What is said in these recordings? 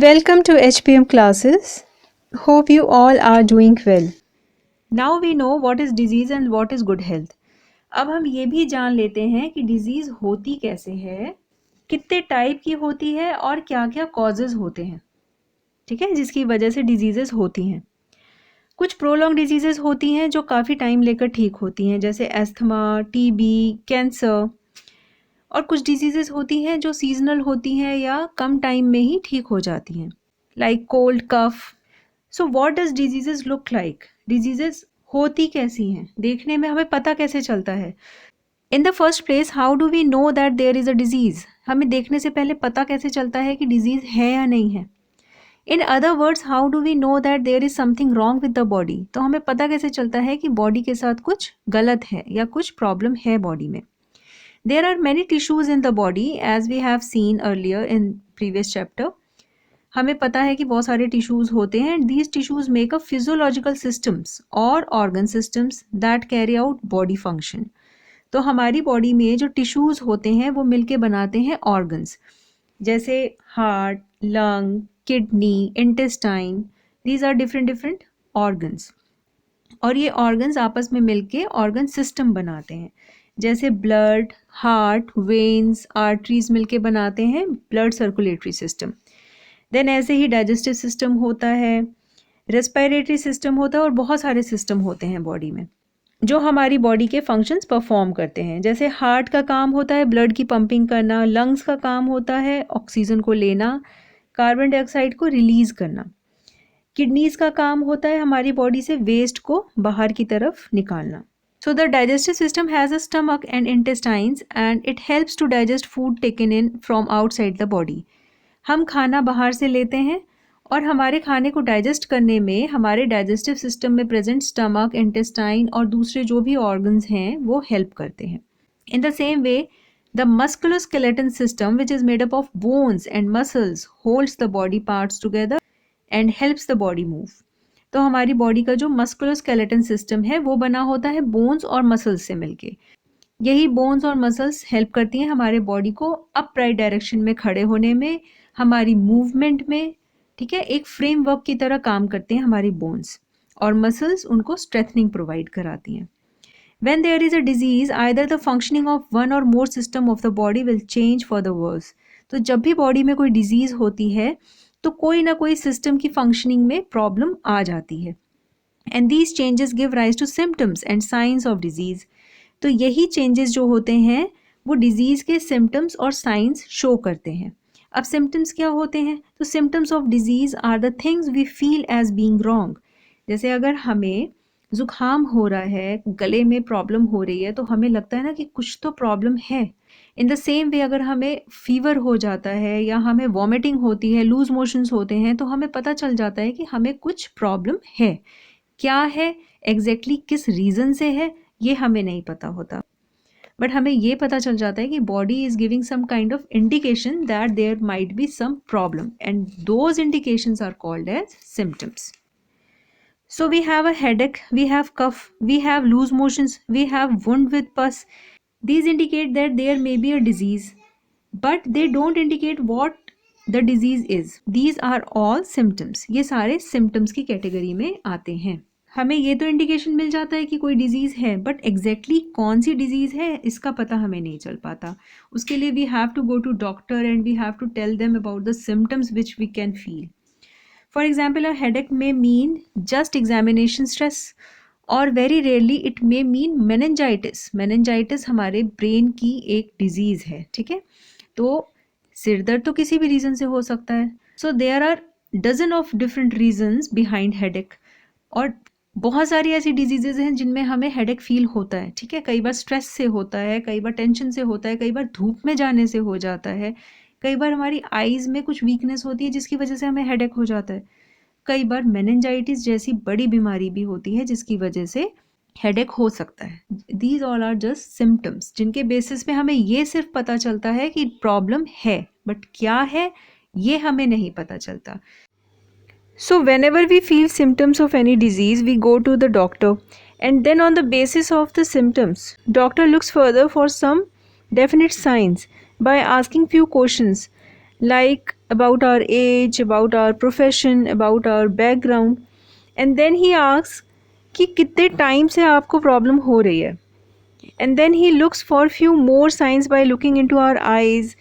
Welcome to HPM classes. Hope you all are doing well. Now we know what is disease and what is good health. अब हम ये भी जान लेते हैं कि डिजीज़ होती कैसे है, कितने टाइप की होती है और क्या क्या कॉजेज़ होते हैं, ठीक है, जिसकी वजह से डिजीज़ेस होती हैं। कुछ प्रोलॉन्ग डिजीज़ेस होती हैं जो काफ़ी टाइम लेकर ठीक होती हैं, जैसे एस्थमा, टीबी, कैंसर। और कुछ डिजीज़ेस होती हैं जो सीजनल होती हैं या कम टाइम में ही ठीक हो जाती हैं, like cold, cough. So what does diseases look like? Diseases होती कैसी हैं, देखने में हमें पता कैसे चलता है? In the first place, how do we know that there is a disease? हमें देखने से पहले पता कैसे चलता है कि डिजीज़ है या नहीं है? In other words, how do we know that there is something wrong with the body? तो हमें पता कैसे चलता है कि बॉडी के साथ कुछ गलत है या कुछ प्रॉब्लम है बॉडी में? There are many tissues in the body, as we have seen earlier in previous chapter. हमें पता है कि बहुत सारे टिश्यूज़ होते हैं and these tissues make up physiological systems or organ systems that carry out body function. तो हमारी बॉडी में जो टिश्यूज़ होते हैं वो मिलके बनाते हैं ऑर्गन्स, जैसे heart, lung, kidney, intestine. these are different organs, और ये ऑर्गन्स आपस में मिलके ऑर्गन सिस्टम बनाते हैं, जैसे ब्लड, हार्ट, वेन्स, आर्टरीज मिलके बनाते हैं ब्लड सर्कुलेटरी सिस्टम। देन ऐसे ही डाइजेस्टिव सिस्टम होता है, रेस्पिरेटरी सिस्टम होता है और बहुत सारे सिस्टम होते हैं बॉडी में जो हमारी बॉडी के फंक्शंस परफॉर्म करते हैं। जैसे हार्ट का काम होता है ब्लड की पंपिंग करना, लंग्स का काम होता है ऑक्सीजन को लेना, कार्बन डाइऑक्साइड को रिलीज़ करना। किडनीज का काम होता है हमारी बॉडी से वेस्ट को बाहर की तरफ निकालना। So the digestive system has a stomach and intestines and it helps to digest food taken in from outside the body. हम खाना बाहर से लेते हैं और हमारे खाने को डाइजेस्ट करने में हमारे डाइजेस्टिव सिस्टम में प्रेजेंट स्टमक, इंटेस्टाइन और दूसरे जो भी ऑर्गन्स हैं वो हेल्प करते हैं। In the same way, the musculoskeletal system, which is made up of bones and muscles, holds the body parts together and helps the body move. तो हमारी बॉडी का जो मस्कुलोस्केलेटन सिस्टम है वो बना होता है बोन्स और मसल्स से मिलके। यही बोन्स और मसल्स हेल्प करती हैं हमारे बॉडी को अपराइट डायरेक्शन में खड़े होने में, हमारी मूवमेंट में, ठीक है। एक फ्रेमवर्क की तरह काम करते हैं हमारी बोन्स, और मसल्स उनको स्ट्रेथनिंग प्रोवाइड कराती हैं। When there is a disease, either the functioning of one or more system of the body will change for the worse. तो जब भी बॉडी में कोई डिजीज़ होती है तो कोई ना कोई सिस्टम की फंक्शनिंग में प्रॉब्लम आ जाती है, and these changes give rise to symptoms and signs of disease. तो यही चेंजेस जो होते हैं वो डिजीज़ के सिम्टम्स और साइंस शो करते हैं। अब सिम्टम्स क्या होते हैं? तो symptoms of disease are the things we feel as being wrong. जैसे अगर हमें ज़ुकाम हो रहा है, गले में प्रॉब्लम हो रही है, तो हमें लगता है ना कि कुछ तो प्रॉब्लम है। इन द सेम वे अगर हमें फीवर हो जाता है या हमें वॉमिटिंग होती है, लूज मोशंस होते हैं, तो हमें पता चल जाता है कि हमें कुछ प्रॉब्लम है। क्या है एग्जैक्टली, किस रीज़न से है, ये हमें नहीं पता होता, बट हमें ये पता चल जाता है कि body is giving some kind of indication that there might be some problem, and those indications are called as symptoms. So we have a headache, we have cough, we have loose motions, we have wound with pus. These indicate that there may be a disease, but they don't indicate what the disease is. These are all symptoms. ये सारे symptoms की category में आते हैं। हमें ये तो indication मिल जाता है कि कोई डिजीज़ है, बट एग्जैक्टली कौन सी डिजीज़ है इसका पता हमें नहीं चल पाता। उसके लिए we have to go to doctor and we have to tell them about the symptoms which we can feel. For example, a headache may mean just examination stress, or very rarely it may mean meningitis. Meningitis हमारे brain की एक disease है, ठीक है। तो सिर दर्द तो किसी भी रीज़न से हो सकता है. So there are dozen of different reasons behind headache, और बहुत सारी ऐसी डिजीजेज हैं जिनमें हमें हेडेक फील होता है, ठीक है। कई बार स्ट्रेस से होता है, कई बार टेंशन से होता है, कई बार धूप में जाने से हो जाता है, कई बार हमारी आईज़ में कुछ वीकनेस होती है जिसकी वजह से हमें हेडेक हो जाता है, कई बार मेनिंजाइटिस जैसी बड़ी बीमारी भी होती है जिसकी वजह से हेडेक हो सकता है. These all are just symptoms जिनके बेसिस पे हमें ये सिर्फ पता चलता है कि प्रॉब्लम है, बट क्या है ये हमें नहीं पता चलता. So whenever we feel symptoms of any disease, we go to the doctor, and then on the basis of the symptoms, doctor looks further for some definite signs by asking few questions like about our age, about our profession, about our background, and then he asks कि कितने time से आपको problem हो रही है, and then he looks for few more signs by looking into our eyes,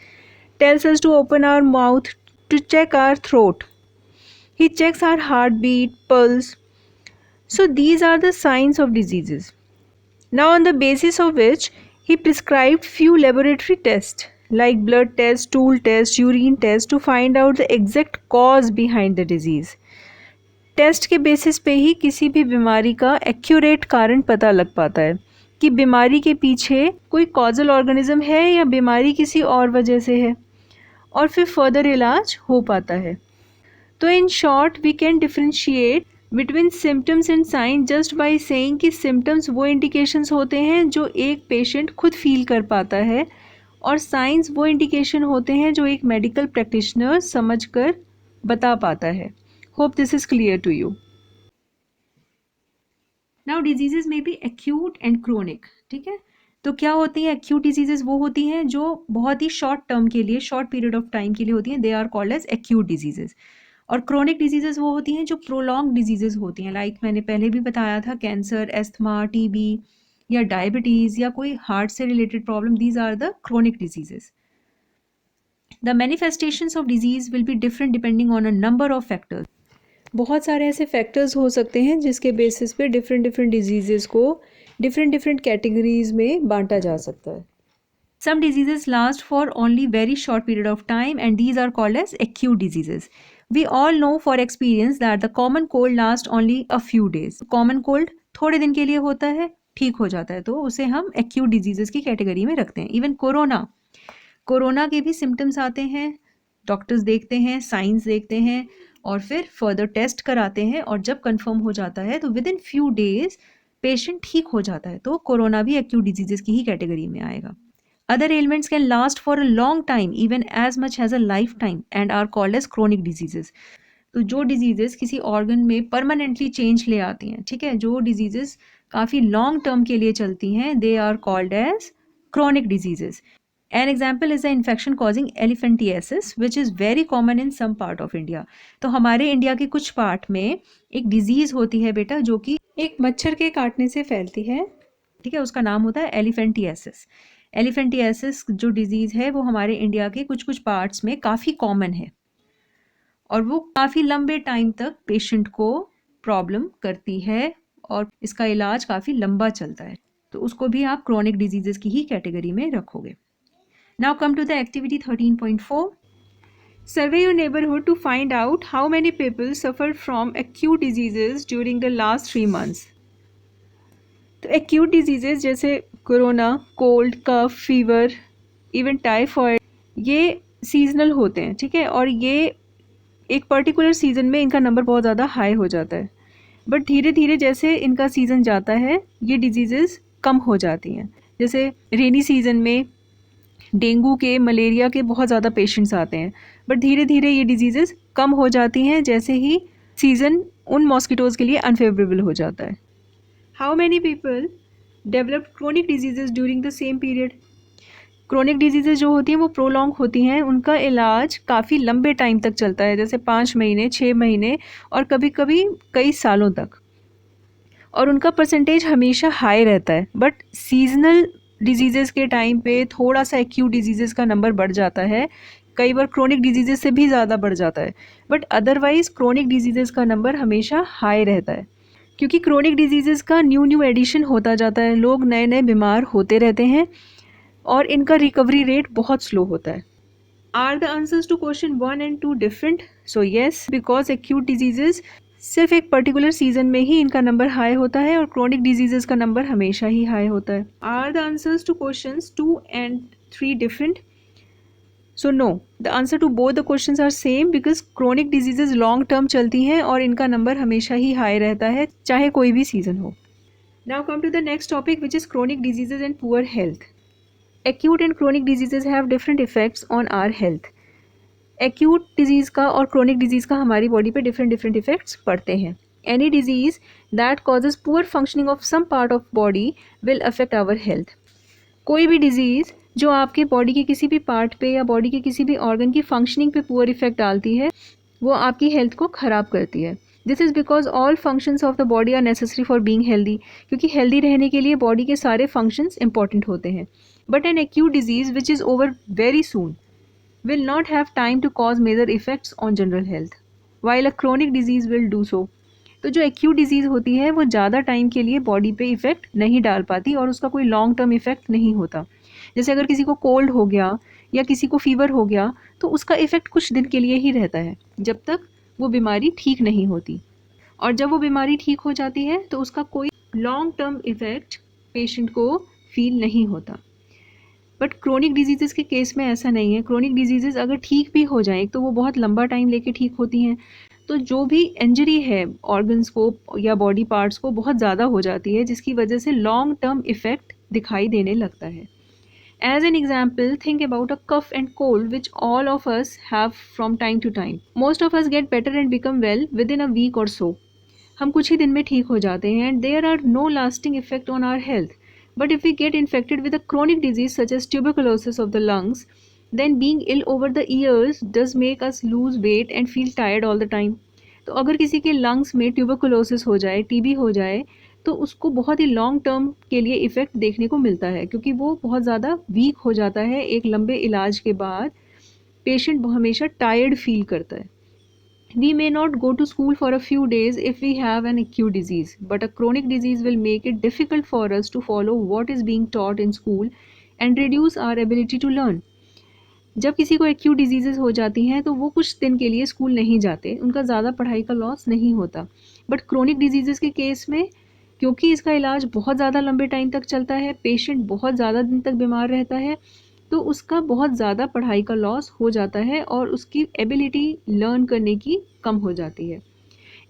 tells us to open our mouth, to check our throat. He checks our heartbeat, pulse. So these are the signs of diseases. Now on the basis of which he prescribed few laboratory tests like blood tests, stool tests, urine tests to find out the exact cause behind the disease. Test के basis पे ही किसी भी बीमारी का accurate कारण पता लग पाता है कि बीमारी के पीछे कोई कॉजल ऑर्गेनिज्म है या बीमारी किसी और वजह से है, और फिर फर्दर इलाज हो पाता है. तो in short we can differentiate between symptoms and sign just by saying कि सिम्टम्स वो इंडिकेशंस होते हैं जो एक पेशेंट खुद फील कर पाता है, और साइंस वो इंडिकेशन होते हैं जो एक मेडिकल प्रैक्टिशनर समझ कर बता पाता है. Hope this is clear to you. Now diseases में बी एक्यूट एंड क्रोनिक. ठीक है, तो क्या होती है एक्यूट डिजीजेज? वो होती हैं जो बहुत ही शॉर्ट टर्म के लिए, शॉर्ट पीरियड ऑफ टाइम के लिए होती हैं, they are called as acute diseases. और क्रोनिक डिजीजेज वो होती हैं जो प्रोलॉन्ग डिजीजेज होती हैं, लाइक मैंने पहले भी बताया था, कैंसर, एस्थमा, टीबी या डायबिटीज़ या कोई हार्ट से related problem, these are the chronic diseases. The manifestations of disease will be different depending on a number of factors. बहुत सारे ऐसे फैक्टर्स हो सकते हैं जिसके बेसिस पे डिफरेंट डिफरेंट डिजीज़ेज़ को डिफरेंट डिफरेंट कैटेगरीज में बांटा जा सकता है. Some diseases last for only very short period of time and these are called as acute diseases. We all know for experience that the common cold lasts only a few days. Common cold थोड़े दिन के लिए होता है, ठीक हो जाता है, तो उसे हम acute diseases की कैटेगरी में रखते हैं. इवन कोरोना के भी सिम्टम्स आते हैं, डॉक्टर्स देखते हैं, साइंस देखते हैं और फिर फर्दर टेस्ट कराते हैं, और जब कंफर्म हो जाता है तो with in few days patient ठीक हो जाता है, तो कोरोना भी एक्यूट डिजीजेस की ही कैटेगरी में आएगा. Other elements can last for a long time even as much as a life time and are called as chronic diseases. तो जो डिजीजेस किसी ऑर्गन में परमानेंटली चेंज ले आती हैं, ठीक है, जो डिजीजेस काफ़ी लॉन्ग टर्म के लिए चलती हैं, they are called as chronic diseases. An example is the infection causing elephantiasis which is very common in some part of India. तो हमारे इंडिया के कुछ पार्ट में एक डिजीज़ होती है बेटा जो कि एक मच्छर के काटने से फैलती है, ठीक है, उसका नाम होता है एलिफेंटियासिस. एलिफेंटियासिस जो डिजीज़ है वो हमारे इंडिया के कुछ कुछ पार्ट्स में काफ़ी कॉमन है और वो काफ़ी लंबे टाइम तक पेशेंट को प्रॉब्लम करती है और इसका इलाज काफ़ी लंबा चलता है, तो उसको भी आप क्रोनिक डिजीजेस की ही कैटेगरी में रखोगे. Now come to the activity 13.4. Survey your neighborhood to find out how many people suffered from acute diseases during the last 3 months. तो acute diseases जैसे कोरोना, कोल्ड, कफ, फीवर, इवन टाइफॉइड, ये seasonal होते हैं, ठीक है, और ये एक पर्टिकुलर सीज़न में इनका नंबर बहुत ज़्यादा हाई हो जाता है, बट धीरे धीरे जैसे इनका सीज़न जाता है ये डिजीज़ेज़ कम हो जाती हैं. जैसे रेनी सीज़न में डेंगू के, मलेरिया के बहुत ज़्यादा पेशेंट्स आते हैं, बट धीरे धीरे ये डिजीज़ेज़ कम हो जाती हैं जैसे ही सीज़न उन मॉस्किटोज़ के लिए अनफेवरेबल हो जाता है. How many people developed chronic diseases during the same period. Chronic diseases जो होती हैं वो प्रोलॉन्ग होती हैं, उनका इलाज काफ़ी लंबे टाइम तक चलता है, जैसे 5 महीने, 6 महीने और कभी कभी कई सालों तक, और उनका परसेंटेज हमेशा हाई रहता है. बट सीजनल डिजीज़ेज़ के टाइम पे थोड़ा सा एक्यूट डिजीज़ेज़ का नंबर बढ़ जाता है, कई बार क्रोनिक डिजीज़ेज़ से भी ज़्यादा बढ़ जाता है, बट अदरवाइज़ क्रोनिक डिजीज़ेज़ का नंबर हमेशा हाई रहता है, क्योंकि क्रोनिक डिजीज़ेज़ का न्यू एडिशन होता जाता है, लोग नए नए बीमार होते रहते हैं और इनका रिकवरी रेट बहुत स्लो होता है. Are the answers to question 1 and 2 different? So yes, because acute diseases सिर्फ एक पर्टिकुलर सीजन में ही इनका नंबर हाई होता है और क्रोनिक डिजीज़ेज़ का नंबर हमेशा ही हाई होता है. Are the answers to questions 2 and 3 different? So no, the answer to both the questions are same because chronic diseases long term चलती हैं और इनका नंबर हमेशा ही हाई रहता है चाहे कोई भी सीज़न हो. Now come to the next topic which is chronic diseases and poor health. Acute and chronic diseases have different effects on our health. Acute disease का और chronic disease का हमारी body पे different effects पड़ते हैं. Any disease that causes poor functioning of some part of body will affect our health. कोई भी disease जो आपके बॉडी के किसी भी पार्ट पे या बॉडी के किसी भी ऑर्गन की फंक्शनिंग पे पुअर इफेक्ट डालती है, वो आपकी हेल्थ को ख़राब करती है। This is because all functions of the body are necessary for being healthy, क्योंकि हेल्दी रहने के लिए बॉडी के सारे फंक्शंस इंपॉर्टेंट होते हैं। But an acute disease which is over very soon will not have time to cause major effects on general health, while a chronic disease will do so. तो जो acute disease होती है वो ज़्यादा time के लिए बॉडी पे effect नहीं डाल पाती और उसका कोई लॉन्ग टर्म इफ़ेक्ट नहीं होता। जैसे अगर किसी को कोल्ड हो गया या किसी को फीवर हो गया तो उसका इफ़ेक्ट कुछ दिन के लिए ही रहता है, जब तक वो बीमारी ठीक नहीं होती। और जब वो बीमारी ठीक हो जाती है तो उसका कोई लॉन्ग टर्म इफ़ेक्ट पेशेंट को फील नहीं होता। बट क्रोनिक डिजीज़ के केस में ऐसा नहीं है। क्रोनिक डिजीज़ अगर ठीक भी हो जाएँ तो वो बहुत लंबा टाइम लेके ठीक होती हैं। तो जो भी इंजरी है ऑर्गन्स को या बॉडी पार्ट्स को बहुत ज़्यादा हो जाती है, जिसकी वजह से लॉन्ग टर्म इफ़ेक्ट दिखाई देने लगता है। As an example, think about a cough and cold which all of us have from time to time. Most of us get better and become well within a week or so. हम कुछ ही दिन में ठीक हो जाते हैं and there are no lasting effect on our health. But if we get infected with a chronic disease such as tuberculosis of the lungs, then being ill over the years does make us lose weight and feel tired all the time. तो अगर किसी के lungs में tuberculosis हो जाए, TB हो जाए, तो उसको बहुत ही लॉन्ग टर्म के लिए इफ़ेक्ट देखने को मिलता है, क्योंकि वो बहुत ज़्यादा वीक हो जाता है। एक लंबे इलाज के बाद पेशेंट हमेशा टायर्ड फील करता है। We may not go to school for a few days if we have an acute disease, but a chronic disease will make it difficult for us to follow what is being taught in school and reduce our ability to learn. जब किसी को acute disease हो जाती हैं तो वो कुछ दिन के लिए स्कूल नहीं जाते, उनका ज़्यादा पढ़ाई का लॉस नहीं होता। बट क्रोनिक डिजीज़ के केस में, क्योंकि इसका इलाज बहुत ज़्यादा लंबे टाइम तक चलता है, पेशेंट बहुत ज़्यादा दिन तक बीमार रहता है, तो उसका बहुत ज़्यादा पढ़ाई का लॉस हो जाता है और उसकी एबिलिटी लर्न करने की कम हो जाती है।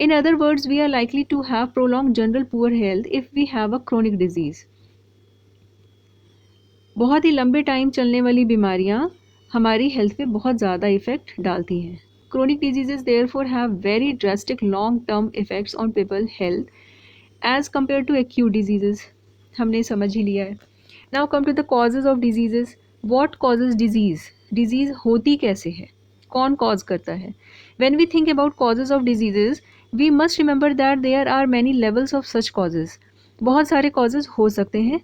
In other words, we are likely to have prolong general poor health if we have a chronic disease. बहुत ही लंबे टाइम चलने वाली बीमारियां हमारी हेल्थ पे बहुत ज़्यादा इफ़ेक्ट डालती हैं। Chronic disease therefore have very drastic long term effects on people health as compare to acute disease. हमने समझ ही लिया है। Now come to the causes of disease. What causes disease? Disease होती कैसे है, कौन कॉज करता है? When we think about causes of disease, we must remember that there are many levels of such causes. बहुत सारे कॉजेज़ हो सकते हैं।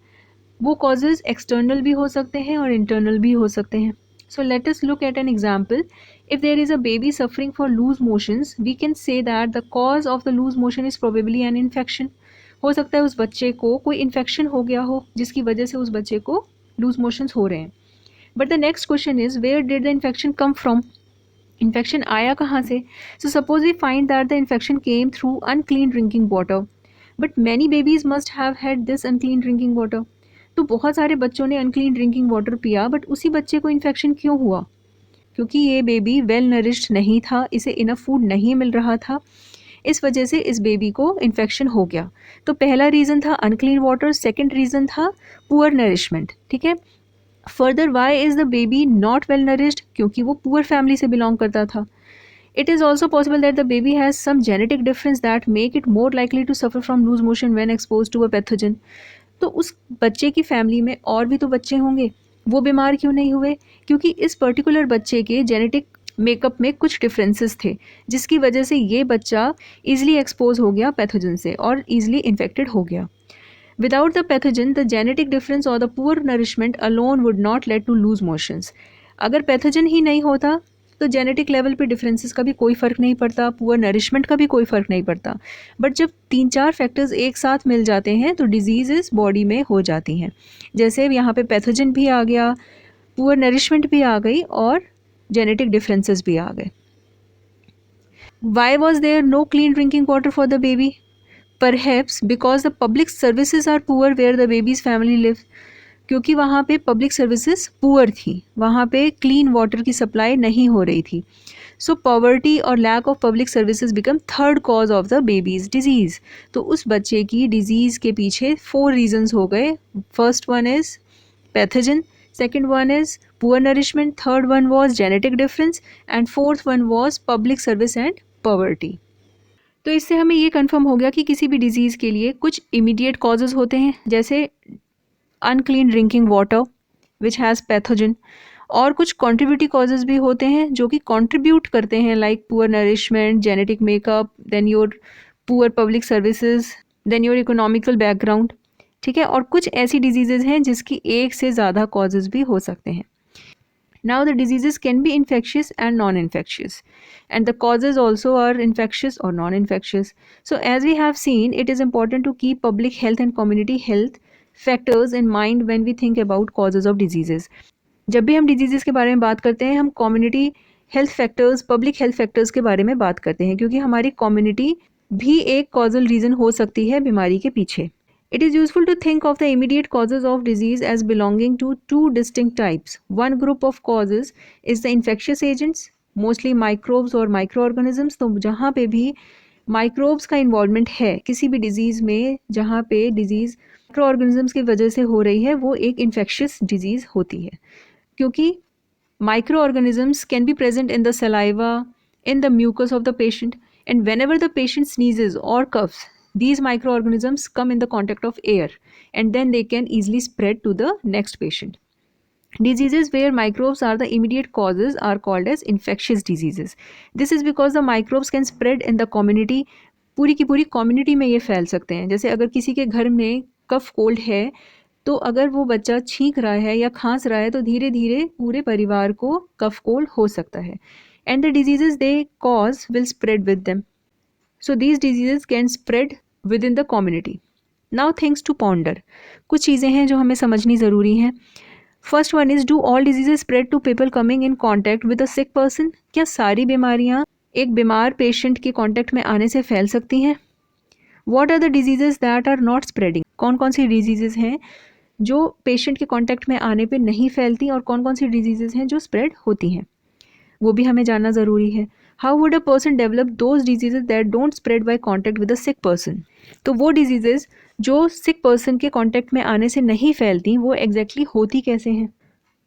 वो कॉजेज़ एक्सटर्नल भी हो सकते हैं और इंटरनल भी हो सकते हैं। So let us look at an example. If there is a baby suffering for loose motions, we can say that the cause of the loose motion is probably an infection. हो सकता है उस बच्चे को कोई इन्फेक्शन हो गया हो जिसकी वजह से उस बच्चे को लूज मोशंस हो रहे हैं। But the next question is, where did the infection come from? Infection आया कहाँ से? So suppose we find that the infection came through unclean drinking water, but many babies must have had this unclean drinking water. तो बहुत सारे बच्चों ने unclean drinking water पिया, but उसी बच्चे को इन्फेक्शन क्यों हुआ? क्योंकि ये बेबी वेल नरिश्ड नहीं था, इसे इनफ फूड नहीं मिल रहा था, इस वजह से इस बेबी को इन्फेक्शन हो गया। तो पहला रीज़न था अनक्लीन वाटर, सेकेंड रीज़न था पुअर नरिशमेंट। ठीक है। Further, why is the baby not well nourished? क्योंकि वो पुअर फैमिली से बिलोंग करता था। It is also possible that the baby has some genetic difference that make it more likely to suffer from loose motion when exposed to a pathogen. तो उस बच्चे की family में और भी तो बच्चे होंगे, वो बीमार क्यों नहीं हुए? क्योंकि इस पर्टिकुलर बच्चे के जेनेटिक मेकअप में कुछ डिफरेंसेस थे, जिसकी वजह से ये बच्चा ईजिली एक्सपोज हो गया पैथोजन से और ईजिली इन्फेक्टेड हो गया। Without the pathogen, the genetic difference or the poor nourishment alone would not lead to loose motions. अगर पैथोजन ही नहीं होता तो जेनेटिक लेवल पे डिफरेंसेस का भी कोई फ़र्क नहीं पड़ता, पुअर नरिशमेंट का भी कोई फ़र्क नहीं पड़ता। बट जब 3-4 फैक्टर्स एक साथ मिल जाते हैं तो डिजीज़ बॉडी में हो जाती हैं। जैसे यहाँ पे पैथोजन भी आ गया, पुअर नरिशमेंट भी आ गई और जेनेटिक डिफरेंसेस भी आ गए। Why was there no clean drinking water for the baby? Perhaps because the public services are poor where the baby's family lives. क्योंकि वहाँ पे पब्लिक सर्विसेज पुअर थी, वहाँ पे क्लीन वाटर की सप्लाई नहीं हो रही थी। सो पॉवर्टी और lack of public services become third cause of the babies disease. तो उस बच्चे की डिजीज़ के पीछे 4 रीजन्स हो गए। First one is pathogen, second one is poor nourishment, third one was genetic difference and fourth one was public service and poverty. तो इससे हमें ये कंफर्म हो गया कि किसी भी डिजीज़ के लिए कुछ इमीडिएट कॉजेज़ होते हैं, जैसे unclean drinking water, which has pathogen, और कुछ कॉन्ट्रीब्यूटिव कॉजेज भी होते हैं जो कि कॉन्ट्रीब्यूट करते हैं, like poor nourishment, genetic makeup, then your poor public services, then your economical background, ठीक है। और कुछ ऐसी डिजीजेज हैं जिसकी एक से ज़्यादा कॉजेज भी हो सकते हैं। Now the diseases can be infectious and non-infectious, and the causes also are infectious or non-infectious. So as we have seen, it is important to keep public health and community health factors in mind when we think about causes of diseases. जब भी हम disease के बारे में बात करते हैं, हम community health factors, public health factors के बारे में बात करते हैं, क्योंकि हमारी कम्युनिटी भी एक कॉजल रीज़न हो सकती है बीमारी के पीछे। It is useful to think of the immediate causes of disease as belonging to two distinct types. One group of causes is the infectious agents, mostly microbes or microorganisms. तो जहाँ पे भी माइक्रोब्स का इन्वॉल्वमेंट है किसी भी disease में, जहाँ पे डिजीज़ माइक्रोऑर्गेनिजम्स की वजह से हो रही है, वो एक इन्फेक्शियस डिजीज़ होती है, क्योंकि microorganisms can be present in the saliva, in the mucus of the patient, and whenever the patient sneezes or coughs, these microorganisms come in the contact of air, and then they can easily spread to the next patient. Diseases where microbes are the immediate causes are called as infectious diseases. This is because the microbes can spread in the community. पूरी की पूरी community में ये फैल सकते हैं। जैसे अगर किसी के घर में कफ कोल्ड है, तो अगर वो बच्चा छींक रहा है या खांस रहा है, तो धीरे धीरे पूरे परिवार को कफ कोल्ड हो सकता है। And the diseases they cause will spread with them, so these diseases can spread within the community. Now things to ponder, कुछ चीज़ें हैं जो हमें समझनी ज़रूरी हैं। First one is, do all diseases spread to people coming in contact with a sick person? क्या सारी बीमारियाँ एक बीमार पेशेंट के कॉन्टैक्ट में आने से फैल सकती हैं? What are the diseases that are not spreading? कौन कौन सी डिजीजेज हैं जो पेशेंट के कांटेक्ट में आने पे नहीं फैलती, और कौन कौन सी डिजीजेज हैं जो स्प्रेड होती हैं, वो भी हमें जानना ज़रूरी है। How would a person develop those diseases that don't spread by contact with a sick person? तो वो डिजीजेज जो सिक पर्सन के कांटेक्ट में आने से नहीं फैलती, वो एग्जैक्टली होती कैसे हैं?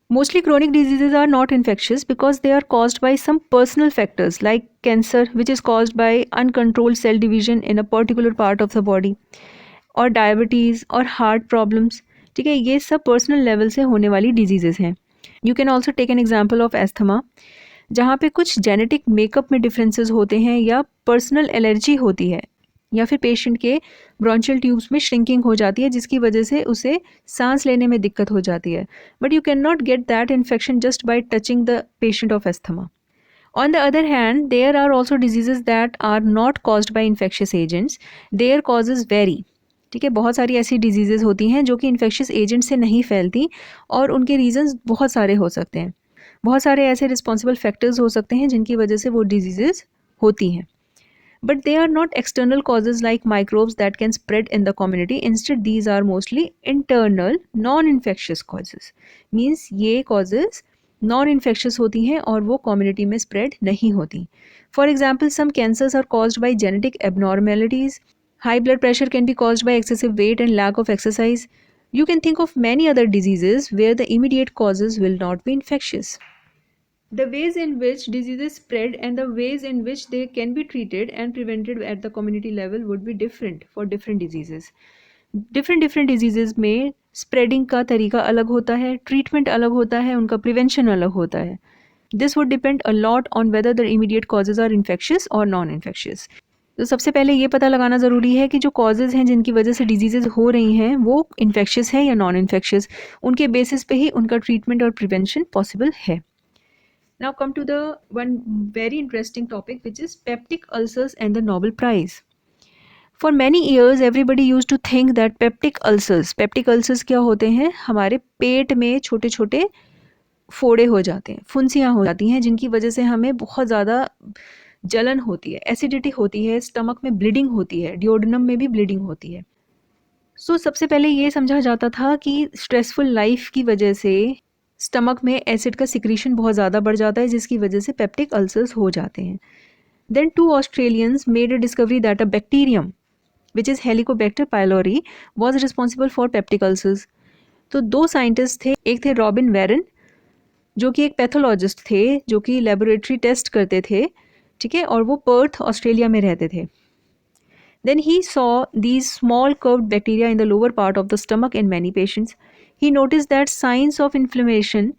Mostly chronic diseases are not infectious because they are caused by some personal factors like cancer, which is caused by uncontrolled cell division in a particular part of the body, और diabetes और heart problems, ठीक है। ये सब personal level से होने वाली diseases हैं। You can also take an example of asthma, जहाँ पे कुछ जेनेटिक मेकअप में डिफरेंसेस होते हैं, या पर्सनल एलर्जी होती है, या फिर पेशेंट के ब्रोंशियल ट्यूब्स में श्रिंकिंग हो जाती है, जिसकी वजह से उसे सांस लेने में दिक्कत हो जाती है। But you can not get that infection just by touching the patient of asthma. On the other hand, there are also diseases that are not caused by infectious agents. Their causes vary. ठीक है, बहुत सारी ऐसी diseases होती हैं जो कि infectious agent से नहीं फैलती, और उनके रीजंस बहुत सारे हो सकते हैं। बहुत सारे ऐसे रिस्पॉन्सिबल फैक्टर्स हो सकते हैं जिनकी वजह से वो डिजीजेज होती हैं, but they are not external causes like microbes that can spread in the community. Instead, these are mostly internal non-infectious causes. Means ये causes non-infectious होती हैं और वो community में spread नहीं होती. For example, some cancers are caused by genetic abnormalities. High blood pressure can be caused by excessive weight and lack of exercise. You can think of many other diseases where the immediate causes will not be infectious. The ways in which diseases spread and the ways in which they can be treated and prevented at the community level would be different for different diseases. different diseases में spreading का तरीका अलग होता है, treatment अलग होता है, उनका prevention अलग होता है. This would depend a lot on whether the immediate causes are infectious or non-infectious. तो सबसे पहले ये पता लगाना ज़रूरी है कि जो कॉजेज़ हैं जिनकी वजह से डिजीज़ेज़ हो रही हैं वो इन्फेक्शियस है या नॉन इन्फेक्शियस, उनके बेसिस पे ही उनका ट्रीटमेंट और प्रिवेंशन पॉसिबल है. Now come to the one very interesting topic, which is peptic ulcers and the Nobel Prize. For many years everybody used to think that peptic ulcers क्या होते हैं, हमारे पेट में छोटे छोटे फोड़े हो जाते हैं, फुंसियाँ हो जाती हैं, जिनकी वजह से हमें बहुत ज़्यादा जलन होती है, एसिडिटी होती है, स्टमक में ब्लीडिंग होती है, डिओडनम में भी ब्लीडिंग होती है. सबसे पहले ये समझा जाता था कि स्ट्रेसफुल लाइफ की वजह से स्टमक में एसिड का सिक्रीशन बहुत ज़्यादा बढ़ जाता है, जिसकी वजह से पेप्टिक अल्सर्स हो जाते हैं. Then 2 Australians made a discovery that a bacterium which is Helicobacter pylori was responsible for peptic ulcers. तो 2 साइंटिस्ट थे, एक थे रॉबिन वैरन जो कि एक पैथोलॉजिस्ट थे जो कि लेबोरेटरी टेस्ट करते थे, ठीक है, और वो पर्थ ऑस्ट्रेलिया में रहते थे. Then he saw these small curved bacteria in the lower part of the stomach in many patients. He noticed that signs of inflammation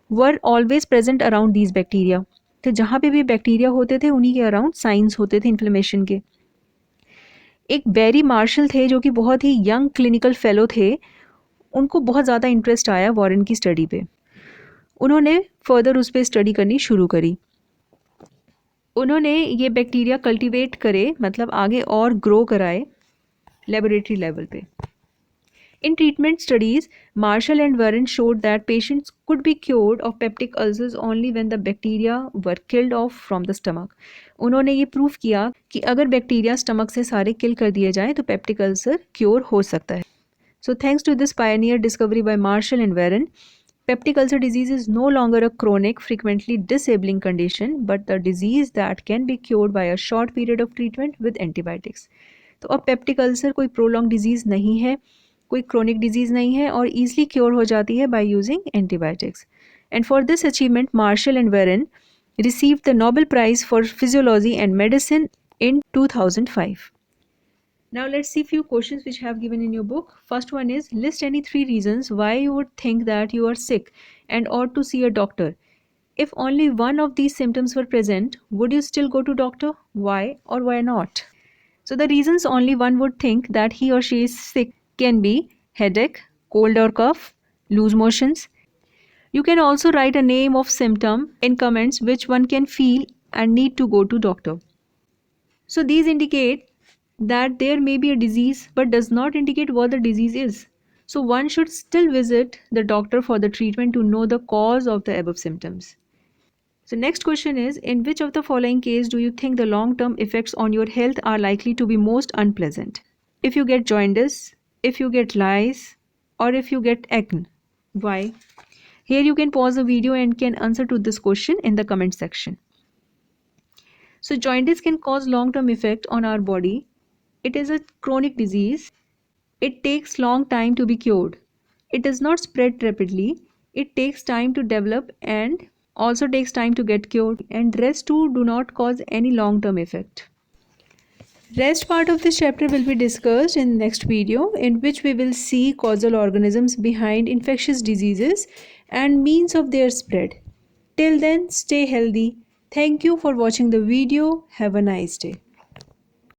were always present around these bacteria. तो जहाँ पे भी bacteria होते थे उन्हीं के अराउंड साइंस होते थे इन्फ्लेमेशन के. एक बैरी मार्शल थे जो कि बहुत ही यंग क्लिनिकल फेलो थे. उनको बहुत ज़्यादा इंटरेस्ट आया वॉरेन की स्टडी पे. उन्होंने फर्दर उस पर स्टडी करनी शुरू करी. उन्होंने ये बैक्टीरिया कल्टीवेट करे, मतलब आगे और ग्रो कराए लेबोरेटरी लेवल पे. In treatment studies, Marshall and Warren showed that patients could be cured of peptic ulcers only when the bacteria were killed off from the stomach. उन्होंने ये प्रूव किया कि अगर बैक्टीरिया स्टमक से सारे किल कर दिए जाएं तो पेप्टिक अल्सर क्योर हो सकता है. So thanks to this pioneer discovery by Marshall and Warren, peptic ulcer disease is no longer a chronic, frequently disabling condition, but the disease that can be cured by a short period of treatment with antibiotics. तो अब peptic ulcer कोई prolong disease नहीं है, कोई chronic disease नहीं है और easily cure हो जाती है by using antibiotics. And for this achievement martial and Warren received the Nobel Prize for Physiology and Medicine in 2005. Now let's see few questions which I have given in your book. First one is, list any 3 reasons why you would think that you are sick and ought to see a doctor. If only one of these symptoms were present, would you still go to doctor? Why or why not? So the reasons only one would think that he or she is sick can be headache, cold or cough, loose motions. You can also write a name of symptom in comments which one can feel and need to go to doctor. So these indicate that there may be a disease but does not indicate what the disease is. So one should still visit the doctor for the treatment to know the cause of the above symptoms. So next question is, in which of the following case do you think the long-term effects on your health are likely to be most unpleasant? If you get jaundice, if you get lice, or if you get acne. Why? Here you can pause the video and can answer to this question in the comment section. So jaundice can cause long-term effect on our body. It is a chronic disease. It takes long time to be cured. It does not spread rapidly. It takes time to develop and also takes time to get cured, and rest too do not cause any long-term effect. Rest part of this chapter will be discussed in next video, in which we will see causal organisms behind infectious diseases and means of their spread. Till then, stay healthy. Thank you for watching the video. Have a nice day.